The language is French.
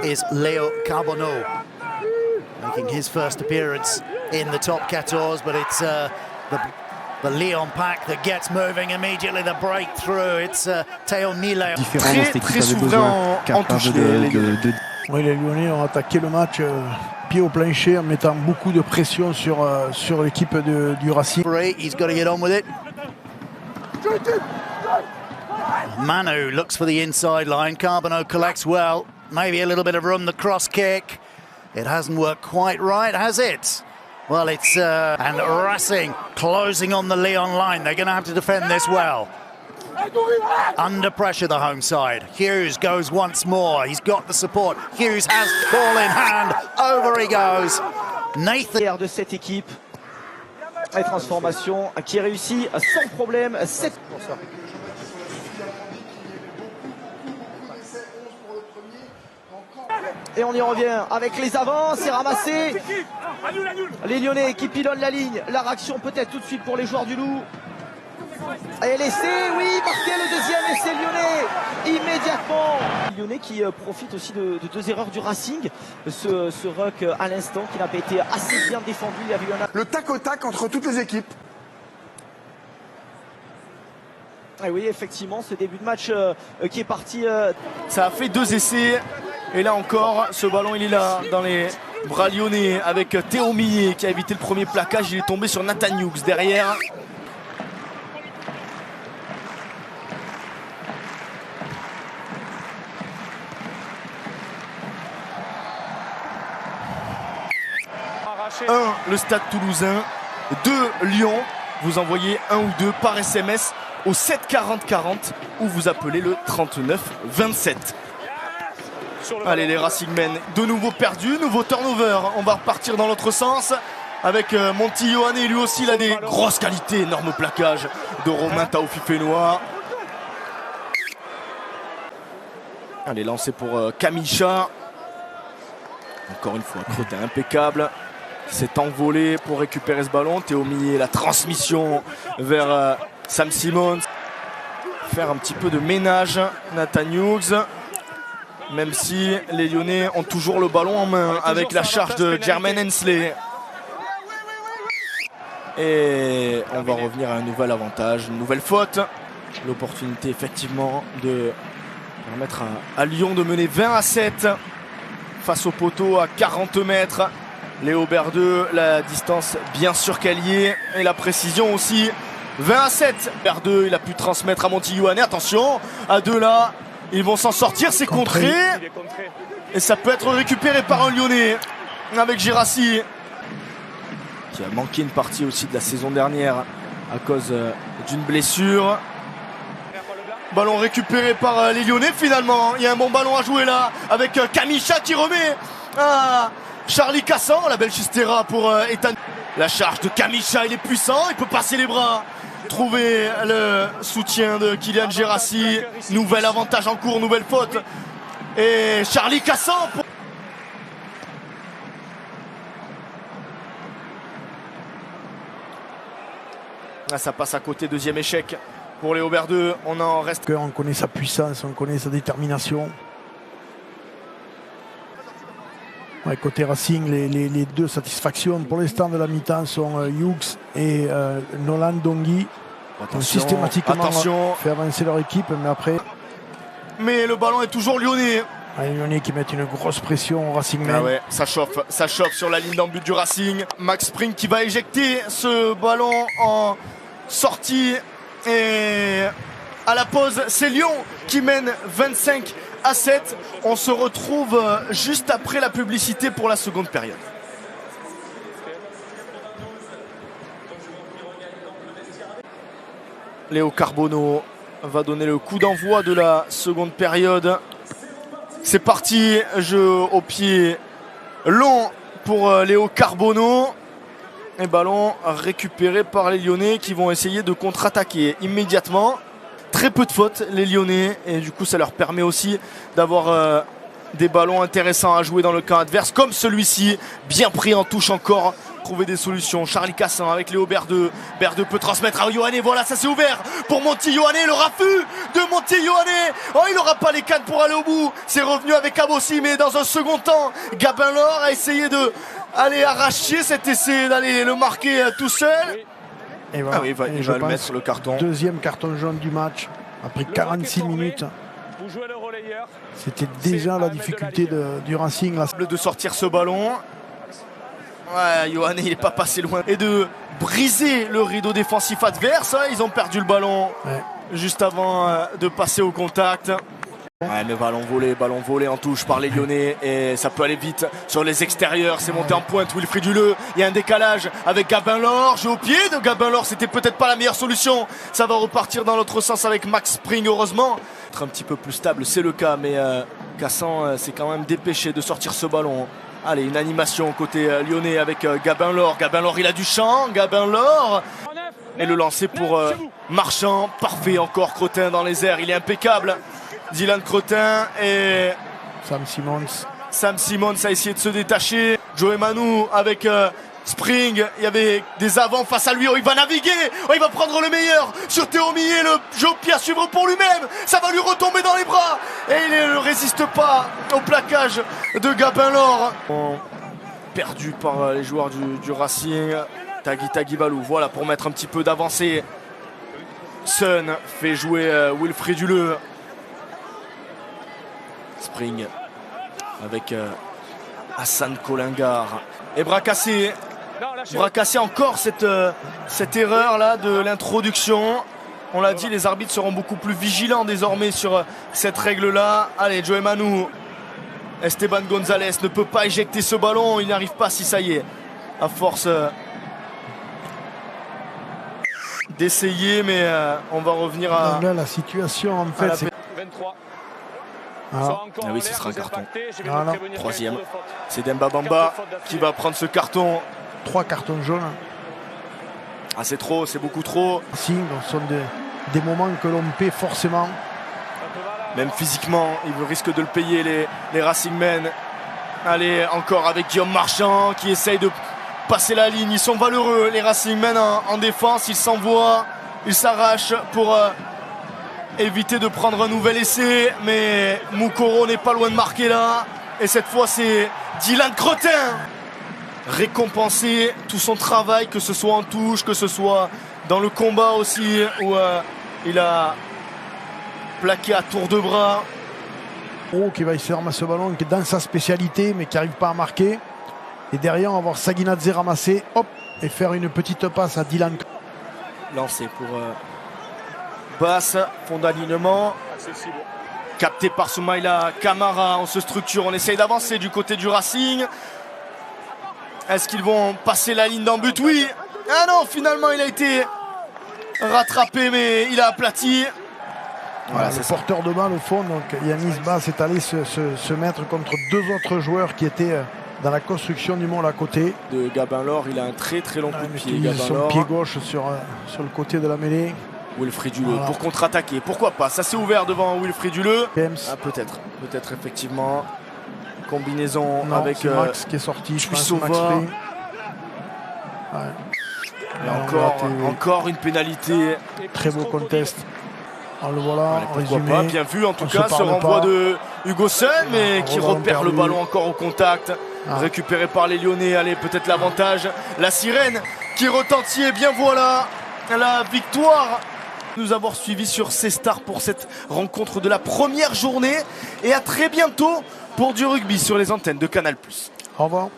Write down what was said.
is Léo Carbonneau, making his first appearance in the top 14, but it's the Lyon pack that gets moving immediately, the breakthrough. It's Théo Millet. Très souverain en touche. Oui, les Lyonnais ont attaqué le match pied au plancher en mettant beaucoup de pression sur l'équipe du Racing. He's got to get on with it. Manu looks for the inside line. Carbonneau collects well. Maybe a little bit of room, the cross kick. It hasn't worked quite right, has it? Well, it's and Racing closing on the Lyon line. They're going to have to defend this well. Under pressure, the home side. Hughes goes once more. He's got the support. Hughes has ball in hand. Over he goes. Nathan. De cette équipe. La transformation qui réussit sans problème. Et on y revient avec les avants, c'est ramassé. Les Lyonnais qui pilonnent la ligne. La réaction peut-être tout de suite pour les joueurs du Loup. Et l'essai, oui, marqué le deuxième essai lyonnais immédiatement. Lyonnais qui profite aussi de deux erreurs du Racing. Ce ruck à l'instant qui n'a pas été assez bien défendu. Il y avait eu le tac au tac entre toutes les équipes. Et oui, effectivement, ce début de match qui est parti. Ça a fait 2 essais. Et là encore, ce ballon il est là dans les bras lyonnais avec Théo Millet qui a évité le premier plaquage. Il est tombé sur Nathan Hughes derrière. Le Stade Toulousain, 2 Lyon. Vous envoyez 1 ou 2 par SMS au 7 40 40 ou vous appelez le 39 27. Allez, les Racingmen de nouveau perdus, nouveau turnover. On va repartir dans l'autre sens avec Monty Ioane. Lui aussi, il a des grosses qualités. Énorme plaquage de Romain Taoufifénois. Allez, lancé pour Kamisha. Encore une fois, crottin impeccable. S'est envolé pour récupérer ce ballon. Théo Millet, la transmission vers Sam Simons. Faire un petit peu de ménage. Nathan Hughes. Même si les Lyonnais ont toujours le ballon en main avec la charge de Jermaine Hensley. Et on va revenir à un nouvel avantage, une nouvelle faute. L'opportunité effectivement de permettre à Lyon de mener 20-7 face au poteau à 40 mètres. Léo Berdeux, la distance bien sûr qu'elle y est et la précision aussi. 20-7. Berdeux, il a pu transmettre à Monty Ioane. Attention, à 2 là. Ils vont s'en sortir, c'est contré. Et ça peut être récupéré par un Lyonnais avec Girassi qui a manqué une partie aussi de la saison dernière à cause d'une blessure. Ballon récupéré par les Lyonnais finalement. Il y a un bon ballon à jouer là avec Kamisha qui remet à Charlie Cassan. La belle Chistera pour Ethan. La charge de Kamisha, il est puissant, il peut passer les bras. Trouver le soutien de Kylian Girassi. Nouvel avantage en cours, nouvelle faute. Et Charlie Cassan. Ah, ça passe à côté, deuxième échec pour Léo Berdeux. On en reste. On connaît sa puissance, on connaît sa détermination. Ouais, côté Racing, les 2 satisfactions pour l'instant de la mi-temps sont Hughes et Nolan Dongui. Qui ont systématiquement fait avancer leur équipe, mais après. Mais le ballon est toujours lyonnais. Les Lyonnais qui mettent une grosse pression au Racing. Ah ouais, ça chauffe sur la ligne d'en but du Racing. Max Spring qui va éjecter ce ballon en sortie. Et à la pause, c'est Lyon qui mène 25-7. On se retrouve juste après la publicité pour la seconde période. Léo Carbonneau va donner le coup d'envoi de la seconde période. C'est parti, jeu au pied long pour Léo Carbonneau. Et ballon récupéré par les Lyonnais qui vont essayer de contre-attaquer immédiatement. Très peu de fautes les Lyonnais et du coup ça leur permet aussi d'avoir des ballons intéressants à jouer dans le camp adverse comme celui-ci, bien pris en touche encore trouver des solutions. Charlie Cassin avec Léo Berdeux. Berdeux peut transmettre à Yohanné. Voilà, ça s'est ouvert pour Monty Yohanné. Le raffut de Monty Yohanné. Oh, il n'aura pas les cannes pour aller au bout. C'est revenu avec Abossi, mais dans un second temps, Gabin Laure a essayé de aller arracher cet essai, d'aller le marquer tout seul. Et voilà. Ah oui, il va le mettre sur le carton. Deuxième carton jaune du match, après 46 minutes. C'était déjà la difficulté du Racing. Là. De sortir ce ballon. Ouais, Yohanné, il n'est pas passé loin. Et de briser le rideau défensif adverse. Ils ont perdu le ballon juste avant de passer au contact. Ouais, mais ballon volé en touche par les Lyonnais et ça peut aller vite sur les extérieurs. C'est monté en pointe Wilfried Duleux. Il y a un décalage avec Gabin Laure. Jeu au pied de Gabin Laure, c'était peut-être pas la meilleure solution. Ça va repartir dans l'autre sens avec Max Spring, heureusement. Être un petit peu plus stable, c'est le cas, mais Cassan s'est quand même dépêché de sortir ce ballon. Allez, une animation côté lyonnais avec Gabin Laure. Gabin Laure, il a du champ. Gabin Laure. Et le lancer pour Marchand. Parfait encore, Crotin dans les airs. Il est impeccable. Dylan Crotin et Sam Simons a essayé de se détacher. Joey Manu avec Spring. Il y avait des avants face à lui. Oh, il va naviguer. Oh, il va prendre le meilleur sur Théo Millet. Le jeu au pied à suivre pour lui-même. Ça va lui retomber dans les bras. Et il ne résiste pas au plaquage de Gabin Laure. Perdu par les joueurs du Racing. Tagui Balou. Voilà pour mettre un petit peu d'avancée. Sun fait jouer Wilfried Duleux. Spring avec Hassan Kolingar et bras cassé encore cette erreur là de l'introduction. On l'a dit, les arbitres seront beaucoup plus vigilants désormais sur cette règle là. Allez, Joey Manu, Esteban Gonzalez ne peut pas éjecter ce ballon, il n'arrive pas si ça y est, à force d'essayer, mais on va revenir à... Là, la situation en fait c'est... 23. Ah oui, ce sera un carton. Troisième. C'est Demba Bamba qui va prendre ce carton. 3 cartons jaunes. Ah, c'est trop, c'est beaucoup trop. Ce sont des moments que l'on paie forcément. Même physiquement, il risque de le payer les Racingmen. Allez, encore avec Guillaume Marchand qui essaye de passer la ligne. Ils sont valeureux, les Racingmen en défense. Ils s'envoient, ils s'arrachent pour... éviter de prendre un nouvel essai, mais Moukoro n'est pas loin de marquer là. Et cette fois, c'est Dylan Crotin. Récompenser tout son travail, que ce soit en touche, que ce soit dans le combat aussi, où il a plaqué à tour de bras. Qui va essayer de ramasser ce ballon, qui est dans sa spécialité, mais qui n'arrive pas à marquer. Et derrière, on va voir Saguinadze ramasser, et faire une petite passe à Dylan. Lancé pour... Basse, fond d'alignement, capté par Soumaïla Camara. On se structure, on essaye d'avancer du côté du Racing. Est-ce qu'ils vont passer la ligne d'en but? Oui. Ah non, finalement il a été rattrapé, mais il a aplati. Voilà, c'est porteur de balle au fond. Donc Yanis Bass est allé se mettre contre 2 autres joueurs qui étaient dans la construction du monde à côté. De Gabin Laure, il a un très long coup de pied. Il son pied gauche sur le côté de la mêlée. Wilfried Duleux pour contre-attaquer, pourquoi pas, ça s'est ouvert devant Wilfried Duleux. Peut-être effectivement. Combinaison avec Max qui est sorti, je pense, Max Spring. Encore une pénalité. Très beau contest. On le voilà, pourquoi pas, bien vu en tout cas ce renvoi de Hugo Sun, mais qui repère le ballon encore au contact. Récupéré par les Lyonnais, allez, peut-être l'avantage. La sirène qui retentit, et bien voilà la victoire. Nous avoir suivis sur C-Star pour cette rencontre de la première journée, et à très bientôt pour du rugby sur les antennes de Canal+. Au revoir.